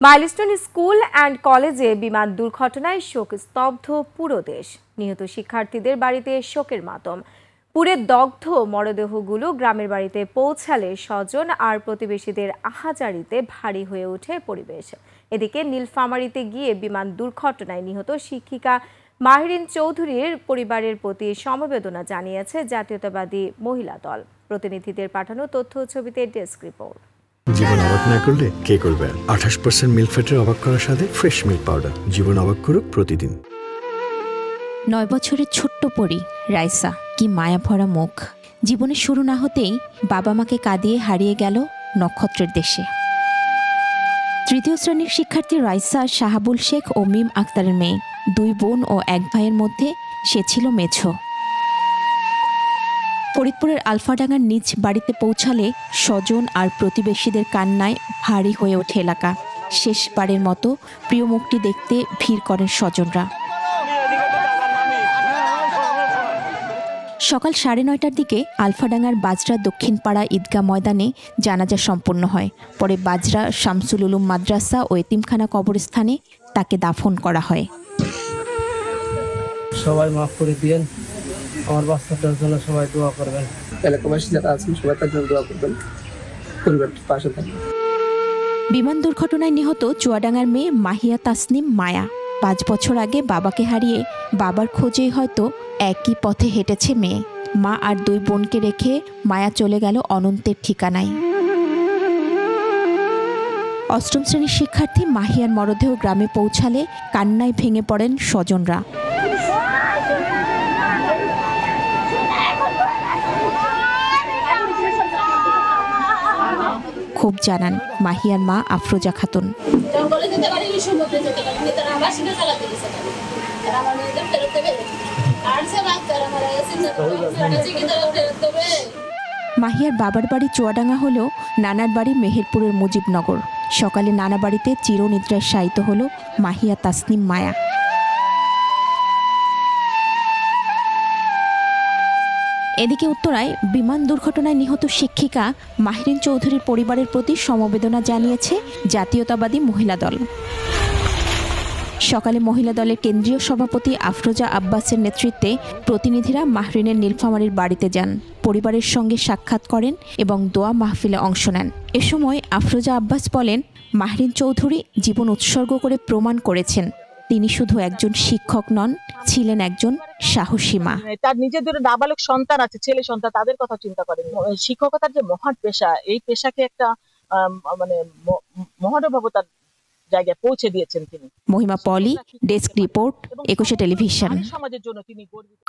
Milestone school and কলেজে বিমান দুর্ঘটনায় শোকস্তব্ধ পুরো দেশ। নিহত শিক্ষার্থীদের বাড়িতে শোকের মাতম। পুড়ে দগ্ধ মরদেহগুলো গ্রামের বাড়িতে পৌঁছালে স্বজন আর প্রতিবেশীদের আহাজারিতে ভারী হয়ে ওঠে পরিবেশ। এদিকে নীলফামারীতে গিয়ে বিমান দুর্ঘটনায় নিহত শিক্ষিকা মাহরিন চৌধুরীর পরিবারের প্রতি সমবেদনা জানিয়েছে জাতীয়তাবাদী মহিলা দল। প্রতিনিধিদের পাঠানো তথ্য ছবিতে ডেস্ক রিপোর্ট। জীবন অবাক না করলে কে করবে? 28% মিল্ক ফ্যাটের অবাক করার সাথে ফ্রেশ মিল্ক পাউডার। জীবন অবাক করুক প্রতিদিন। 9 বছরের ছোট্ট পরী রাইসা, কি মায়া ভরা মুখ। জীবনের শুরু না হতেই বাবা মাকে কাঁদিয়ে হারিয়ে গেল নক্ষত্রের দেশে। তৃতীয় শ্রেণীর শিক্ষার্থী রাইসা শাহাবুল শেখ ও মিম আক্তারের মেয়ে। 2 বোন ও 1 ভাইয়ের মধ্যে সে ছিল মেঝো। ফরিদপুরের আলফাডাঙ্গার নিজ বাড়িতে পৌঁছালে স্বজন আর প্রতিবেশীদের কান্নায় ভারী হয়ে ওঠে এলাকা। শেষবারের মতো প্রিয় মুখটি দেখতে ভিড় করেন স্বজনরা। সকাল 9:30টার দিকে আলফাডাঙ্গার বাজরা দক্ষিণপাড়া ঈদগাহ ময়দানে জানাজা সম্পন্ন হয়। পরে বাজরা শামসুল উলুম মাদ্রাসা ও এতিমখানা কবরস্থানে তাকে দাফন করা হয়। সবাই মাফ করে দিয়েন, আমার বাচ্চাটার জন্য সবাই দোয়া করবেন। এলাকাবাসী যারা আছেন সবাই তার জন্য দোয়া করবেন, পরিবারটার পাশে থাকবেন। বিমান দুর্ঘটনায় নিহত চুয়াডাঙ্গার মেয়ে মাহিয়া তাসনিম মায়া। 5 বছর আগে বাবাকে হারিয়ে বাবার খোঁজেই হয়তো একই পথে হেঁটেছে মেয়ে। মা আর 2 বোনকে রেখে মায়া চলে গেল অনন্তের ঠিকানায়। 8ম শ্রেণীর শিক্ষার্থী মাহিয়ার মরদেহ গ্রামে পৌঁছালে কান্নায় ভেঙে পড়েন স্বজনরা। খুব জানান মাহিয়ার মা আফরোজা খাতুন। মাহিয়ার বাবার বাড়ি চুয়াডাঙ্গা হলেও নানার বাড়ি মেহেরপুরের মুজিবনগর। সকালে নানা বাড়িতে চিরনিদ্রায় শায়িত হল মাহিয়া তাসনিম মায়া। এদিকে উত্তরায় বিমান দুর্ঘটনায় নিহত শিক্ষিকা মাহরিন চৌধুরীর পরিবারের প্রতি সমবেদনা জানিয়েছে জাতীয়তাবাদী মহিলা দল। সকালে মহিলা দলের কেন্দ্রীয় সভাপতি আফরোজা আব্বাসের নেতৃত্বে প্রতিনিধিরা মাহরিনের নীলফামারীর বাড়িতে যান, পরিবারের সঙ্গে সাক্ষাৎ করেন এবং দোয়া মাহফিলে অংশ নেন। এ সময় আফরোজা আব্বাস বলেন, মাহরিন চৌধুরী জীবন উৎসর্গ করে প্রমাণ করেছেন তিনি শুধু একজন শিক্ষক নন, ছিলেন একজন সাহসী মা। তার নিজের 2 নাবালক সন্তান আছে, ছেলে সন্তান, তাদের কথা চিন্তা করেন। শিক্ষকতার যে মহান পেশা, এই পেশাকে একটা মহানুভবতার জায়গায় পৌঁছে দিয়েছেন তিনি। মহিমা পলি, ডেস্ক রিপোর্ট, 21 টেলিভিশন। সমাজের জন্য তিনি গর্বিত।